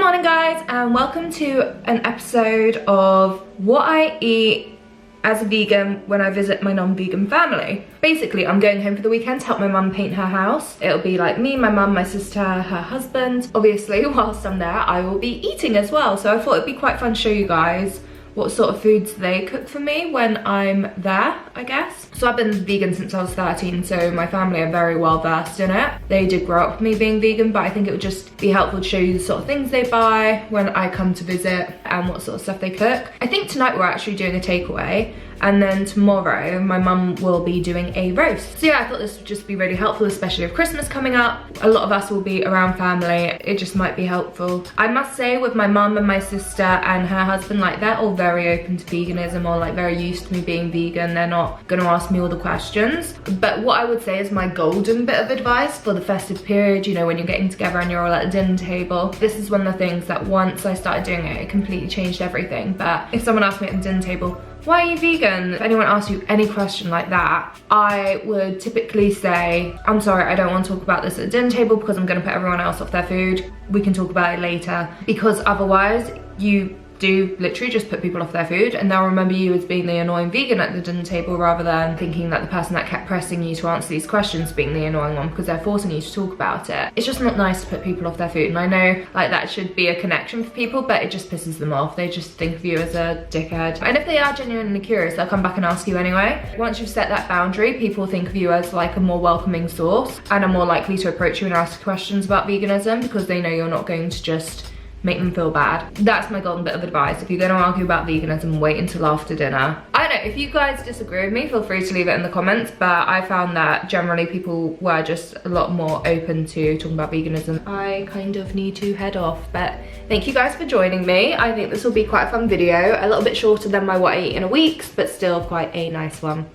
morning guys, and welcome to an episode of what I eat as a vegan when I visit my non-vegan family. Basically, I'm going home for the weekend to help my mum paint her house. It'll be like me, my mum, my sister, her husband. Obviously, whilst I'm there, I will be eating as well. So I thought it'd be quite fun to show you guys what sort of foods they cook for me when I'm there, I guess. So I've been vegan since I was 13, so my family are very well versed in it. They did grow up with me being vegan, but I think it would just be helpful to show you the sort of things they buy when I come to visit and what sort of stuff they cook. I think tonight we're actually doing a takeaway, and then tomorrow my mum will be doing a roast. So yeah, I thought this would just be really helpful, especially with Christmas coming up. A lot of us will be around family. It just might be helpful. I must say, with my mum and my sister and her husband, like, they're all very open to veganism, or like very used to me being vegan. They're not gonna ask me all the questions. But what I would say is my golden bit of advice for the festive period, you know, when you're getting together and you're all at the dinner table, this is one of the things that once I started doing it, it completely changed everything. But if someone asked me at the dinner table, why are you vegan? If anyone asks you any question like that, I would typically say, I'm sorry, I don't want to talk about this at the dinner table because I'm gonna put everyone else off their food. We can talk about it later. Because otherwise, you do literally just put people off their food, and they'll remember you as being the annoying vegan at the dinner table, rather than thinking that the person that kept pressing you to answer these questions being the annoying one because they're forcing you to talk about it. It's just not nice to put people off their food, and I know like that should be a connection for people, but it just pisses them off. They just think of you as a dickhead. And if they are genuinely curious, they'll come back and ask you anyway. Once you've set that boundary, people think of you as like a more welcoming source and are more likely to approach you and ask questions about veganism because they know you're not going to just make them feel bad. That's my golden bit of advice. If you're going to argue about veganism, wait until after dinner. I don't know, if you guys disagree with me, feel free to leave it in the comments, but I found that generally people were just a lot more open to talking about veganism. I kind of need to head off, but thank you guys for joining me. I think this will be quite a fun video, a little bit shorter than my what I eat in a week, but still quite a nice one.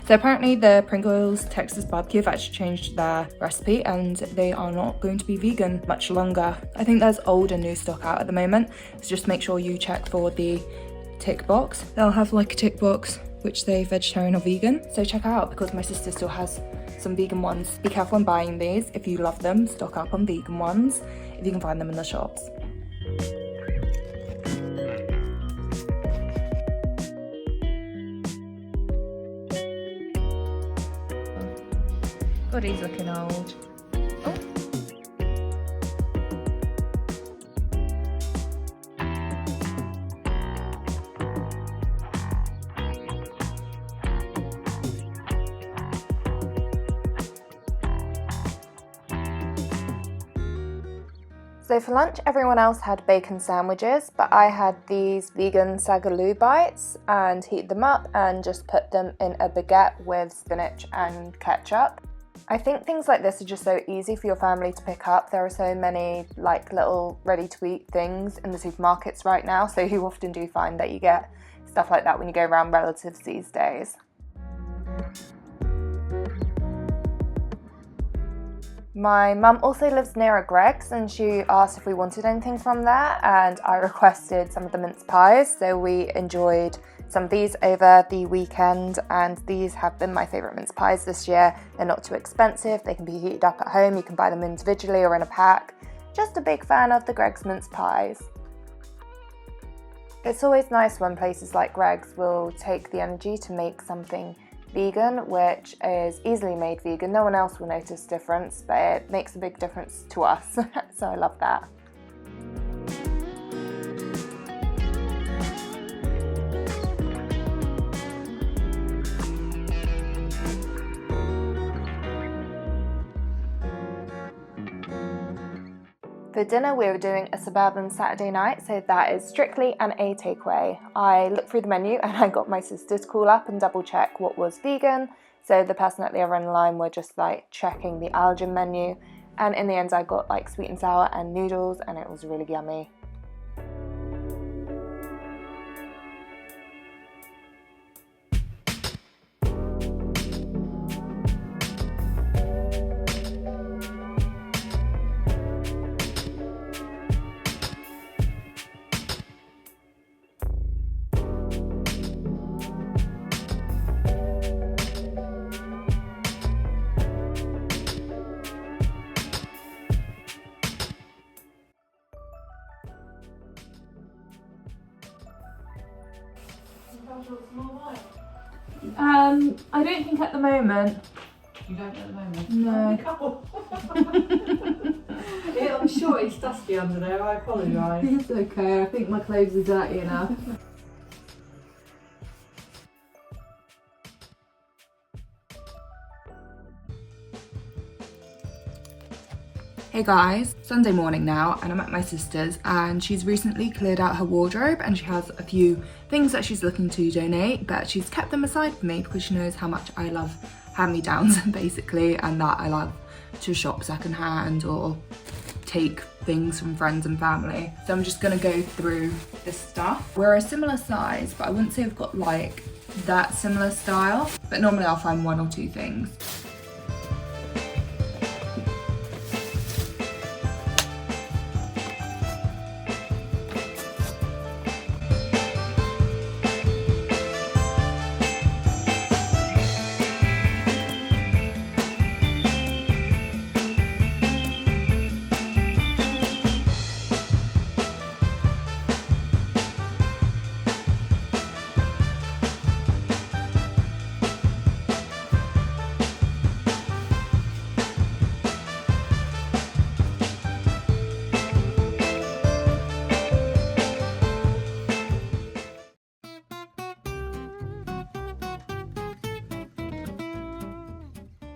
So apparently the Pringles Texas barbecue have actually changed their recipe and they are not going to be vegan much longer. I think there's old and new stock out at the moment, so just make sure you check for the tick box. They'll have like a tick box which say vegetarian or vegan, so check out, because my sister still has some vegan ones. Be careful when buying these. If you love them, stock up on vegan ones if you can find them in the shops. God, he's looking old. Oh. So for lunch, everyone else had bacon sandwiches, but I had these vegan sagaloo bites and heated them up and just put them in a baguette with spinach and ketchup. I think things like this are just so easy for your family to pick up. There are so many like little ready-to-eat things in the supermarkets right now, so you often do find that you get stuff like that when you go around relatives these days. My mum also lives near a Greggs, and she asked if we wanted anything from there, and I requested some of the mince pies, so we enjoyed some of these over the weekend, and these have been my favourite mince pies this year. They're not too expensive, they can be heated up at home, you can buy them individually or in a pack. Just a big fan of the Greggs mince pies. It's always nice when places like Greggs will take the energy to make something vegan, which is easily made vegan. No one else will notice difference, but it makes a big difference to us, so I love that. For dinner, we were doing a suburban Saturday night, so that is strictly an A takeaway. I looked through the menu and I got my sister to call up and double check what was vegan. So the person at the other end of the line were just like checking the allergen menu. And in the end, I got like sweet and sour and noodles, and it was really yummy. I don't think at the moment. You don't at the moment? No. Yeah, I'm sure it's dusty under there, I apologise. It's okay, I think my clothes are dirty enough. Hey guys, Sunday morning now and I'm at my sister's and she's recently cleared out her wardrobe and she has a few things that she's looking to donate, but she's kept them aside for me because she knows how much I love hand-me-downs basically, and that I love to shop secondhand or take things from friends and family. So I'm just gonna go through this stuff. We're a similar size, but I wouldn't say we've got like that similar style, but normally I'll find one or two things.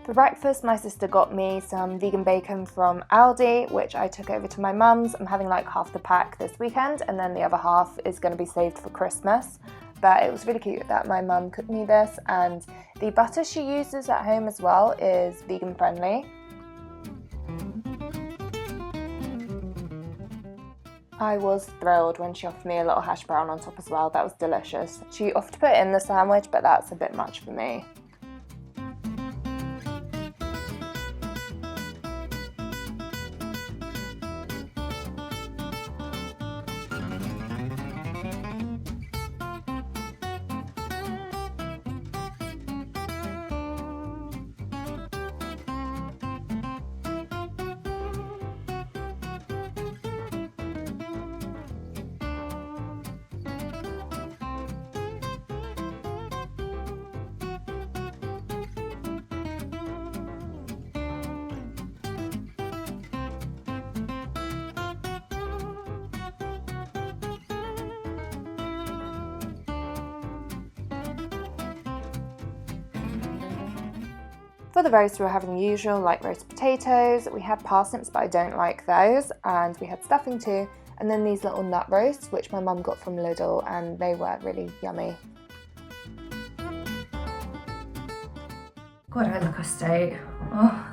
For breakfast, my sister got me some vegan bacon from Aldi, which I took over to my mum's. I'm having like half the pack this weekend and then the other half is going to be saved for Christmas. But it was really cute that my mum cooked me this, and the butter she uses at home as well is vegan friendly. I was thrilled when she offered me a little hash brown on top as well. That was delicious. She offered to put it in the sandwich, but that's a bit much for me. For the roast, we were having the usual, like roast potatoes. We had parsnips, but I don't like those. And we had stuffing too. And then these little nut roasts, which my mum got from Lidl, and they were really yummy. God, I look a state. Oh.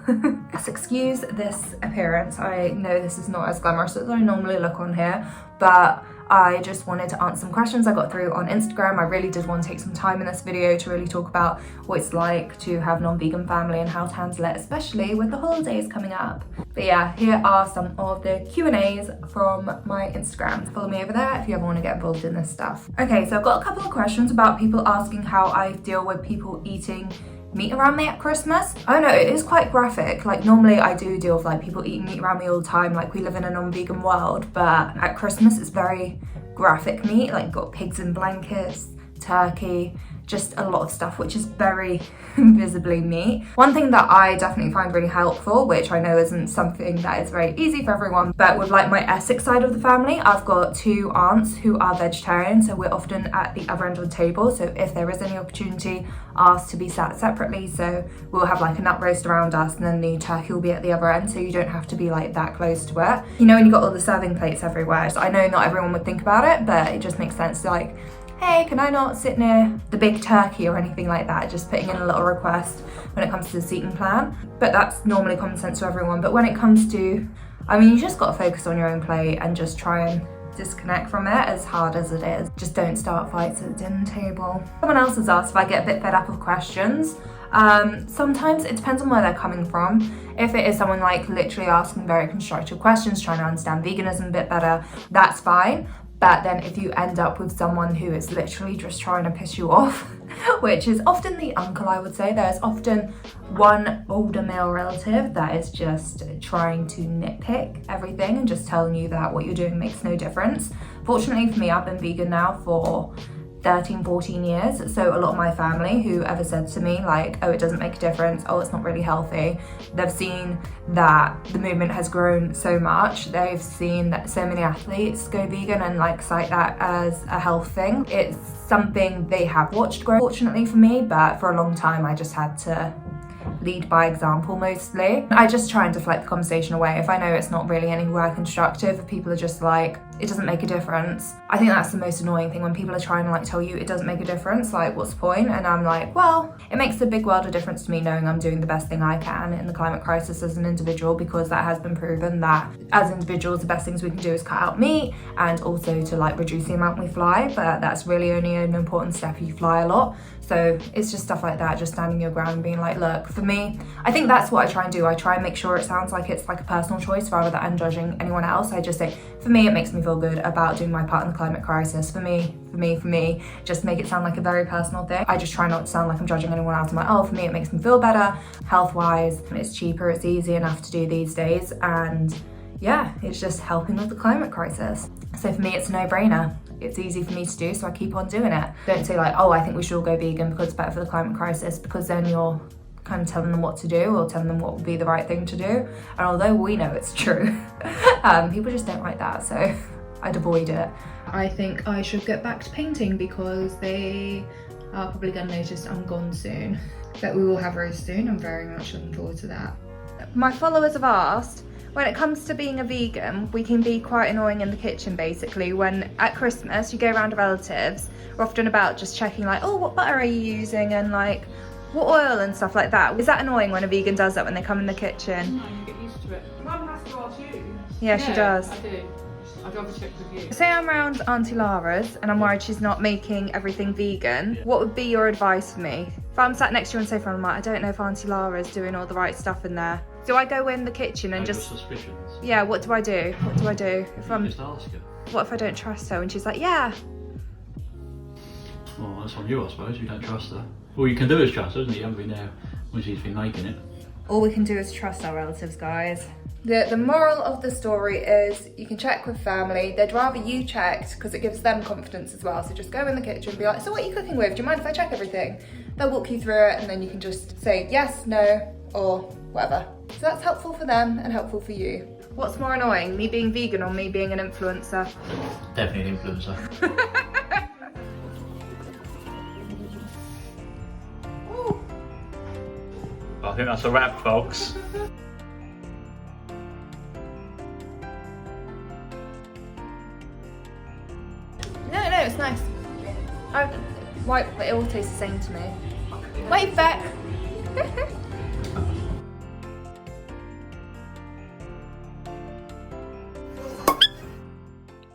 Yes, excuse this appearance. I know this is not as glamorous as I normally look on here, but I just wanted to answer some questions I got through on Instagram. I really did want to take some time in this video to really talk about what it's like to have non-vegan family and how to handle it, especially with the holidays coming up. But yeah, here are some of the Q&As from my Instagram. Follow me over there if you ever want to get involved in this stuff. Okay, so I've got a couple of questions about people asking how I deal with people eating meat around me at Christmas. I know it is quite graphic. Like normally I do deal with like people eating meat around me all the time, like we live in a non-vegan world, but at Christmas it's very graphic meat, like got pigs in blankets, turkey, just a lot of stuff which is very visibly meat. One thing that I definitely find really helpful, which I know isn't something that is very easy for everyone, but with like my Essex side of the family, I've got two aunts who are vegetarian, so we're often at the other end of the table, so if there is any opportunity, asked to be sat separately, so we'll have like a nut roast around us and then the turkey will be at the other end, so you don't have to be like that close to it. You know, when you got all the serving plates everywhere, so I know not everyone would think about it, but it just makes sense to like, hey, can I not sit near the big turkey or anything like that? Just putting in a little request when it comes to the seating plan. But that's normally common sense to everyone. But when it comes to, I mean, you just got to focus on your own plate and just try and disconnect from it, as hard as it is. Just don't start fights at the dinner table. Someone else has asked if I get a bit fed up of questions. Sometimes it depends on where they're coming from. If it is someone like literally asking very constructive questions, trying to understand veganism a bit better, that's fine. But then if you end up with someone who is literally just trying to piss you off, which is often the uncle, I would say, there's often one older male relative that is just trying to nitpick everything and just telling you that what you're doing makes no difference. Fortunately for me, I've been vegan now for 13, 14 years. So a lot of my family who ever said to me like, oh, it doesn't make a difference, oh, it's not really healthy, they've seen that the movement has grown so much. They've seen that so many athletes go vegan and like cite that as a health thing. It's something they have watched grow, fortunately for me, but for a long time I just had to lead by example mostly. I just try and deflect the conversation away. If I know it's not really anywhere constructive, if people are just like, it doesn't make a difference. I think that's the most annoying thing, when people are trying to like tell you it doesn't make a difference, like what's the point? And I'm like, well, it makes a big world of difference to me knowing I'm doing the best thing I can in the climate crisis as an individual, because that has been proven that as individuals, the best things we can do is cut out meat and also to like reduce the amount we fly, but that's really only an important step if you fly a lot. So it's just stuff like that, just standing your ground and being like, look, for me, I think that's what I try and do. I try and make sure it sounds like it's like a personal choice rather than I'm judging anyone else. I just say, for me, it makes me feel good about doing my part in the climate crisis. For me, just make it sound like a very personal thing. I just try not to sound like I'm judging anyone else. I'm like, oh, for me, it makes me feel better, health-wise. It's cheaper, it's easy enough to do these days. And yeah, it's just helping with the climate crisis. So for me, it's a no-brainer. It's easy for me to do, so I keep on doing it. Don't say like, oh, I think we should all go vegan because it's better for the climate crisis, because then you're kind of telling them what to do or telling them what would be the right thing to do. And although we know it's true, people just don't like that, so I'd avoid it. I think I should get back to painting because they are probably going to notice I'm gone soon. But we will have roast soon. I'm very much looking forward to that. My followers have asked, when it comes to being a vegan, we can be quite annoying in the kitchen basically. When at Christmas you go around to relatives, we're often about just checking like, oh, what butter are you using, and like what oil and stuff like that. Is that annoying when a vegan does that when they come in the kitchen? No, you get used to it. Mum has to ask you. Yeah, she does. I do. I'd rather check with you. Say I'm around Auntie Lara's and I'm worried she's not making everything vegan. What would be your advice for me? If I'm sat next to you on sofa and I'm like, I don't know if Auntie Lara's doing all the right stuff in there. Do I go in the kitchen and just... suspicions. Yeah, what do I do? What do I do? If I'm... Just ask her. What if I don't trust her and she's like, yeah. Well, that's on you, I suppose. You don't trust her. All you can do is trust her, isn't it? You haven't been there when she's been making it. All we can do is trust our relatives, guys. The moral of the story is you can check with family. They'd rather you checked because it gives them confidence as well. So just go in the kitchen and be like, so what are you cooking with? Do you mind if I check everything? They'll walk you through it and then you can just say yes, no, or whatever. So that's helpful for them and helpful for you. What's more annoying, me being vegan or me being an influencer? Definitely an influencer. I think that's a wrap, folks. No, it's nice. White, but it all tastes the same to me. Wait, Beck.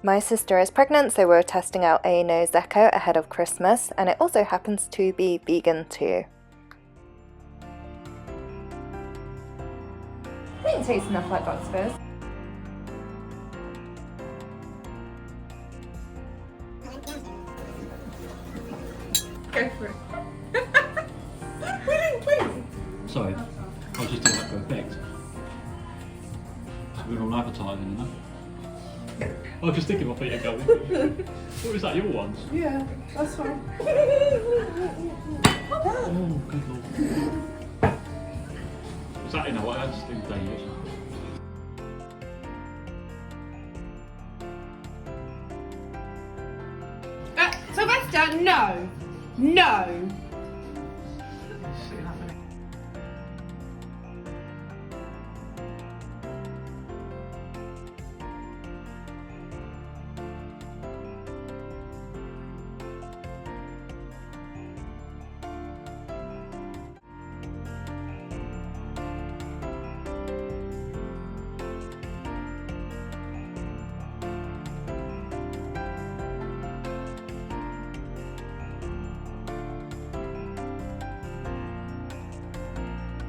My sister is pregnant, so we're testing out a nose echo ahead of Christmas, and it also happens to be vegan too. I think it tastes enough like Bucks Fizz. Go for it. Please. Sorry, I was just doing that for effect. We're all advertising, you know? I was just thinking what you're going. What was that, your ones? Yeah, that's fine. Oh, good lord. Was that in a way? That's still dangerous. Sylvester, no! No!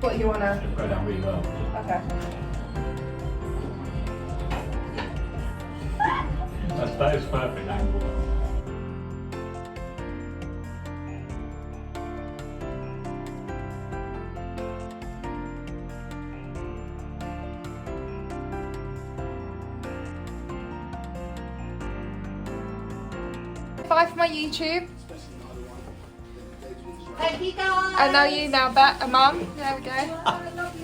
What you wanna? It'll go down really well. Okay. That is perfect. Bye for my YouTube. Thank you guys. And now you, now Bet, and Mum. There we go.